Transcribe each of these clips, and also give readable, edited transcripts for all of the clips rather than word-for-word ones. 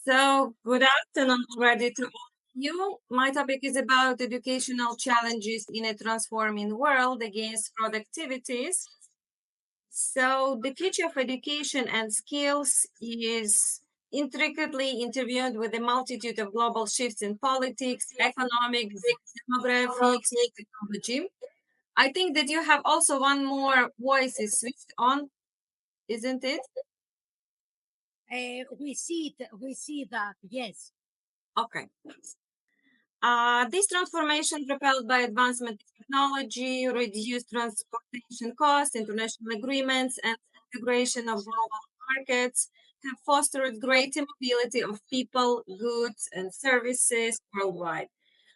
Good afternoon already to all of you. My topic is about educational challenges in a transforming world against productivities. The future of education and skills is intricately interviewed with a multitude of global shifts in politics, economics, demographics, and technology. I think that you have also one more voice is switched on, isn't it? We see that, yes. Okay. This transformation, propelled by advancement in technology, reduced transportation costs, international agreements, and integration of global markets, have fostered greater mobility of people, goods, and services worldwide.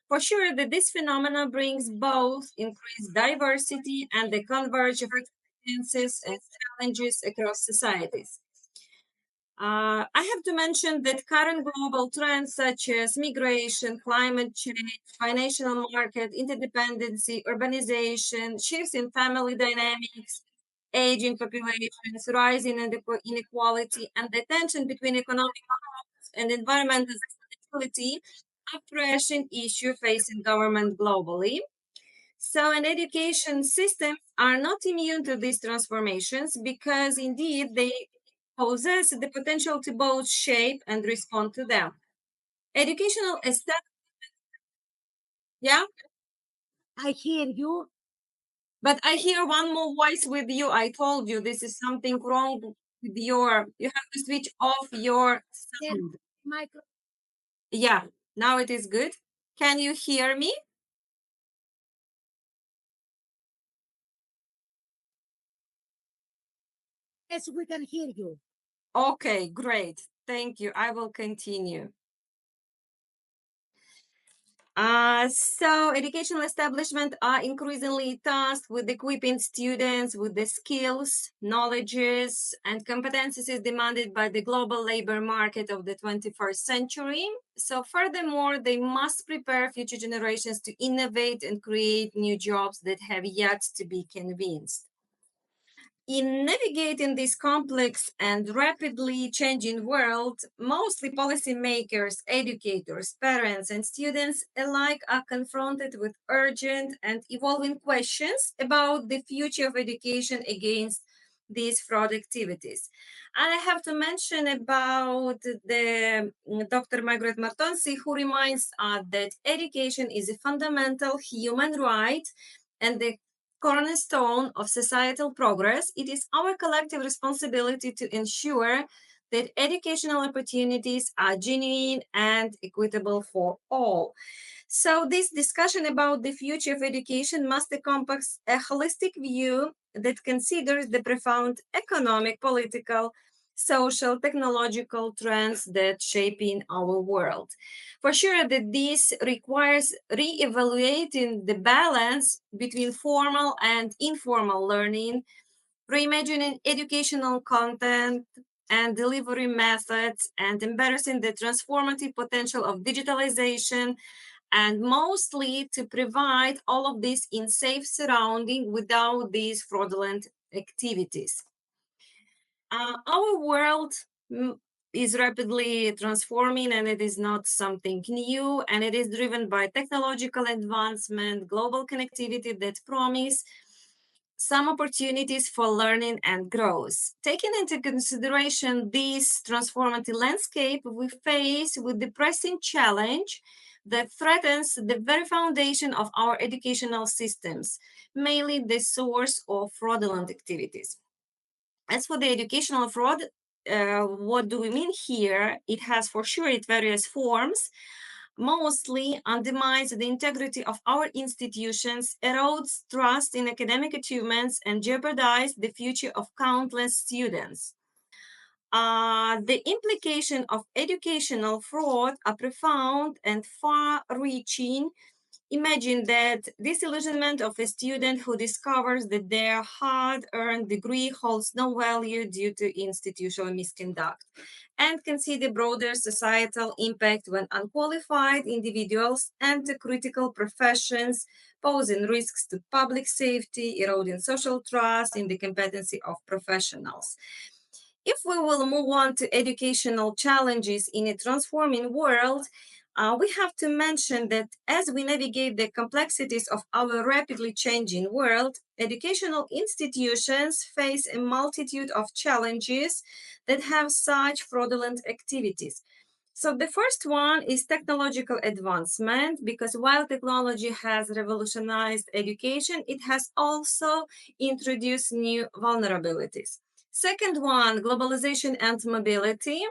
For sure, that this phenomenon brings both increased diversity and the converge of experiences and challenges across societies. I have to mention that current global trends such as migration, climate change, financial market, interdependency, urbanization, shifts in family dynamics, aging populations, rising inequality, and the tension between economic growth and environmental sustainability are pressing issue facing government globally. And education systems are not immune to these transformations because indeed they possess the potential to both shape and respond to them. Educational establishment, yeah, I hear you. but I hear one more voice with you. I told you this is something wrong with you have to switch off your There, sound. micro. Yeah, now it is good. Can you hear me? Yes, we can hear you. Okay, great. Thank you. I will continue. Educational establishments are increasingly tasked with equipping students with the skills, knowledges, and competencies demanded by the global labor market of the 21st century. Furthermore, they must prepare future generations to innovate and create new jobs that have yet to be convinced. In navigating this complex and rapidly changing world, mostly policymakers, educators, parents, and students alike are confronted with urgent and evolving questions about the future of education against these fraud activities. And I have to mention about the Dr. Margaret Martonsi, who reminds us that education is a fundamental human right and the cornerstone of societal progress. It is our collective responsibility to ensure that educational opportunities are genuine and equitable for all. This discussion about the future of education must encompass a holistic view that considers the profound economic, political, social, technological trends that shaping our world. For sure that this requires re-evaluating the balance between formal and informal learning, reimagining educational content and delivery methods, and embarrassing the transformative potential of digitalization, and mostly to provide all of this in safe surrounding without these fraudulent activities. Our world is rapidly transforming, and it is not something new, and it is driven by technological advancement, global connectivity that promise some opportunities for learning and growth. Taking into consideration this transformative landscape, we face with the pressing challenge that threatens the very foundation of our educational systems, mainly the source of fraudulent activities. As for the educational fraud, what do we mean here? It has for sure its various forms, mostly undermines the integrity of our institutions, erodes trust in academic achievements, and jeopardizes the future of countless students. The implication of educational fraud are profound and far-reaching. Imagine that disillusionment of a student who discovers that their hard earned degree holds no value due to institutional misconduct, and consider broader societal impact when unqualified individuals enter critical professions, posing risks to public safety, eroding social trust in the competency of professionals. if we will move on to educational challenges in a transforming world, we have to mention that as we navigate the complexities of our rapidly changing world, educational institutions face a multitude of challenges that have such fraudulent activities. So the first one is technological advancement, because while technology has revolutionized education, it has also introduced new vulnerabilities. Second one, globalization and mobility.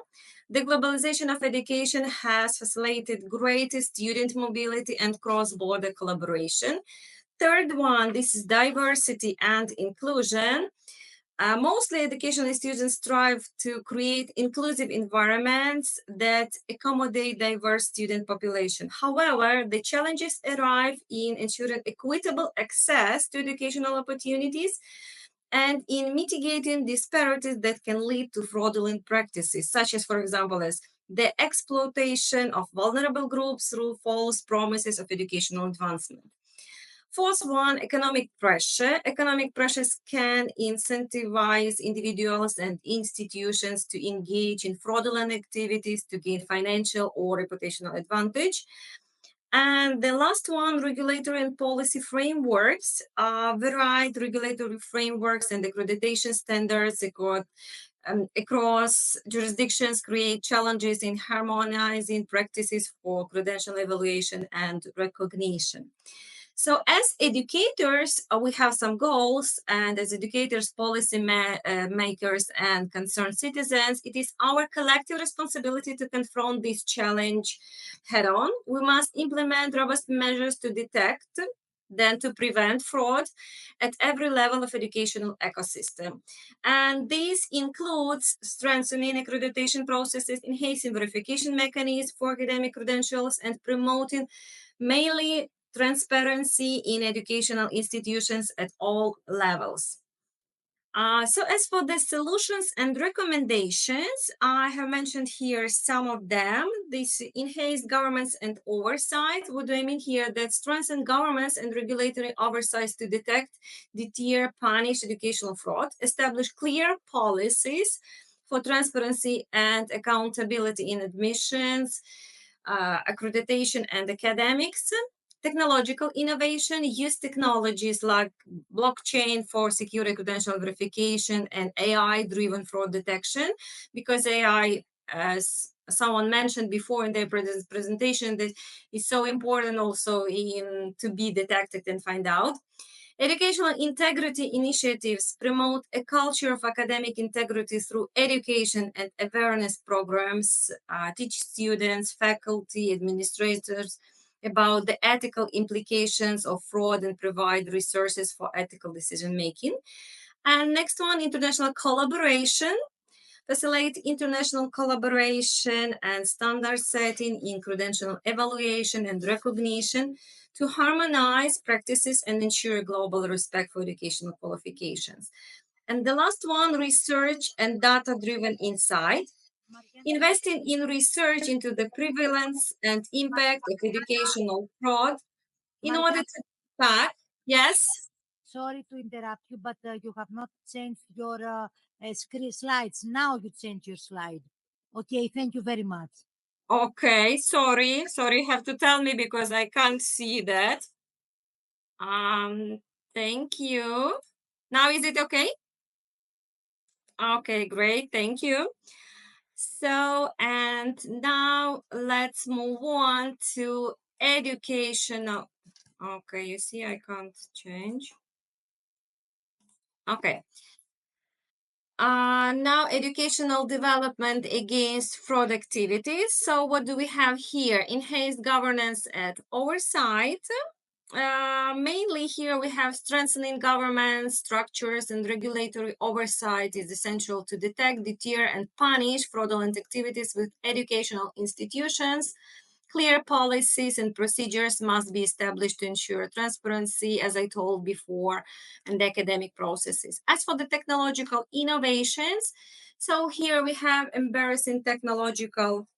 The globalization of education has facilitated greater student mobility and cross-border collaboration. Third one, this is diversity and inclusion. Mostly educational institutions strive to create inclusive environments that accommodate diverse student population. However, the challenges arrive in ensuring equitable access to educational opportunities and in mitigating disparities that can lead to fraudulent practices, such as, for example, as the exploitation of vulnerable groups through false promises of educational advancement. Fourth one, economic pressure. Economic pressures can incentivize individuals and institutions to engage in fraudulent activities to gain financial or reputational advantage. And the last one, regulatory and policy frameworks. Varied regulatory frameworks and accreditation standards across jurisdictions create challenges in harmonizing practices for credential evaluation and recognition. So, as educators, we have some goals, and as educators, policy makers, and concerned citizens, it is our collective responsibility to confront this challenge head on. We must implement robust measures to detect, then to prevent fraud at every level of educational ecosystem. And this includes strengthening accreditation processes, enhancing verification mechanisms for academic credentials, and promoting mainly transparency in educational institutions at all levels. So as for the solutions and recommendations, I have mentioned here some of them. This enhanced governance and oversight. What do I mean here? That strengthen governments and regulatory oversight to detect, deter, punish educational fraud, establish clear policies for transparency and accountability in admissions, accreditation, and academics. Technological innovation, use technologies like blockchain for secure credential verification and AI driven fraud detection, because AI, as someone mentioned before in their presentation, that is so important also in to be detected and find out. Educational integrity initiatives promote a culture of academic integrity through education and awareness programs, teach students, faculty, administrators about the ethical implications of fraud and provide resources for ethical decision making. And next one, international collaboration. Facilitate international collaboration and standard setting in credential evaluation and recognition to harmonize practices and ensure global respect for educational qualifications. And the last one, research and data driven insight. Investing in research into the prevalence and impact of educational fraud in order Mariana, to track. Yes. sorry to interrupt you, but you have not changed your screen slides. Now you change your slide. Okay, thank you very much. Okay, sorry, have to tell me because I can't see that. Um, thank you. Now is it okay? Okay, great, thank you. So, and now let's move on to educational. Okay, you see, I can't change. Okay. Now educational development against fraud activities. So what do we have here? Enhanced governance and oversight. Mainly here we have strengthening government structures and regulatory oversight is essential to detect, deter, and punish fraudulent activities with educational institutions. Clear policies and procedures must be established to ensure transparency, as I told before, and academic processes. As for the technological innovations, so here we have embarrassing technological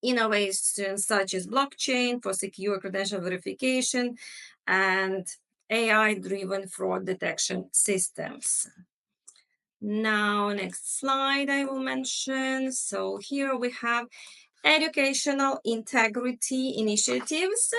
innovations such as blockchain for secure credential verification and AI driven fraud detection systems. Now, next slide I will mention. So here we have educational integrity initiatives.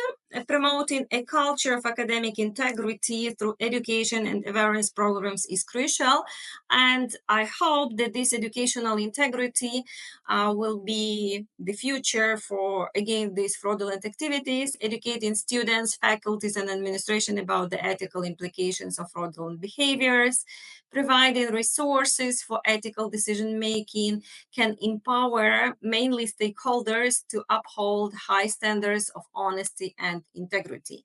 Promoting a culture of academic integrity through education and awareness programs is crucial. And I hope that this educational integrity will be the future for, again, these fraudulent activities, educating students, faculties, and administration about the ethical implications of fraudulent behaviors, providing resources for ethical decision making, can empower mainly stakeholders to uphold high standards of honesty and integrity.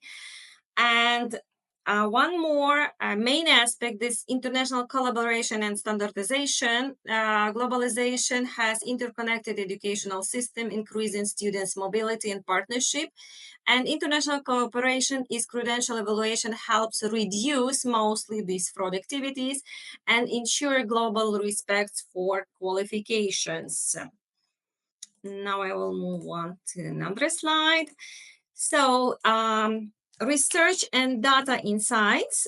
And one more main aspect, this international collaboration and standardization. Globalization has interconnected educational system, increasing students' mobility and partnership. And international cooperation is credential evaluation helps reduce mostly these fraud activities and ensure global respect for qualifications. Now I will move on to another slide. So, research and data insights.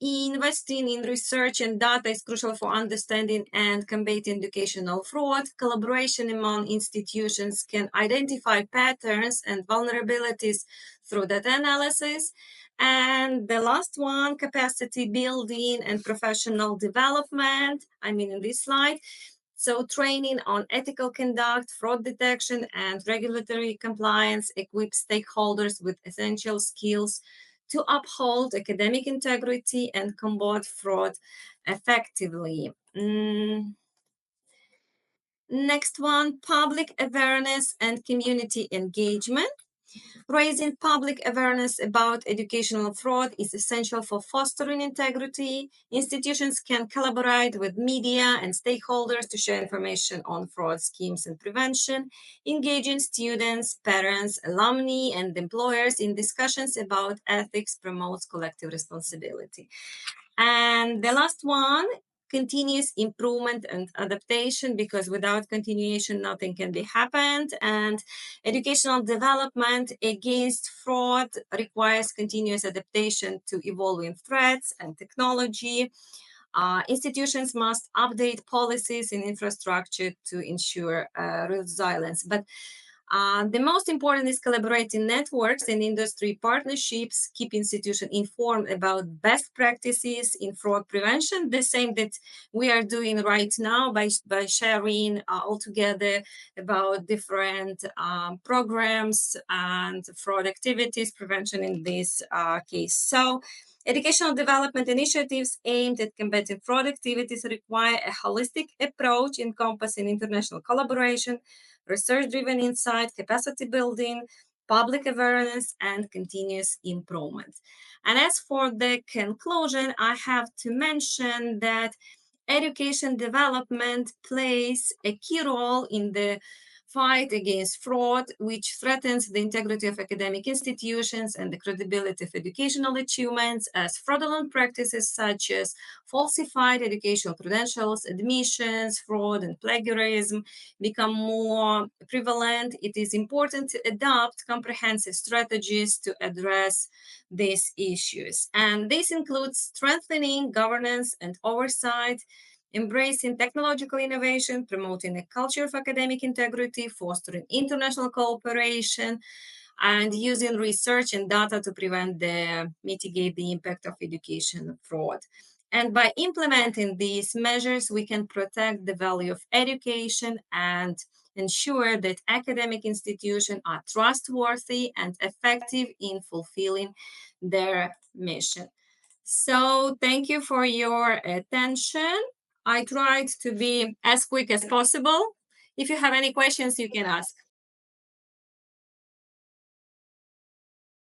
Investing in research and data is crucial for understanding and combating educational fraud. Collaboration among institutions can identify patterns and vulnerabilities through data analysis. And the last one, capacity building and professional development. In this slide. So, training on ethical conduct, fraud detection, and regulatory compliance equips stakeholders with essential skills to uphold academic integrity and combat fraud effectively. Next one, public awareness and community engagement. Raising public awareness about educational fraud is essential for fostering integrity. Institutions can collaborate with media and stakeholders to share information on fraud schemes and prevention, engaging students, parents, alumni, and employers in discussions about ethics promotes collective responsibility. And the last one, continuous improvement and adaptation, because without continuation nothing can be happened. And educational development against fraud requires continuous adaptation to evolving threats and technology. Institutions must update policies and infrastructure to ensure resilience. But the most important is collaborating networks and industry partnerships, keep institutions informed about best practices in fraud prevention, the same that we are doing right now by sharing all together about different programs and fraud activities prevention in this case. So, educational development initiatives aimed at combating fraud activities require a holistic approach encompassing international collaboration, research-driven insight, capacity building, public awareness, and continuous improvement. And as for the conclusion, I have to mention that education development plays a key role in the fight against fraud, which threatens the integrity of academic institutions and the credibility of educational achievements, as fraudulent practices such as falsified educational credentials, admissions, fraud, and plagiarism become more prevalent. It is important to adopt comprehensive strategies to address these issues. And this includes strengthening governance and oversight, embracing technological innovation, promoting a culture of academic integrity, fostering international cooperation, and using research and data to mitigate the impact of education fraud. And by implementing these measures, we can protect the value of education and ensure that academic institutions are trustworthy and effective in fulfilling their mission. So, thank you for your attention. I tried to be as quick as possible. If you have any questions, you can ask.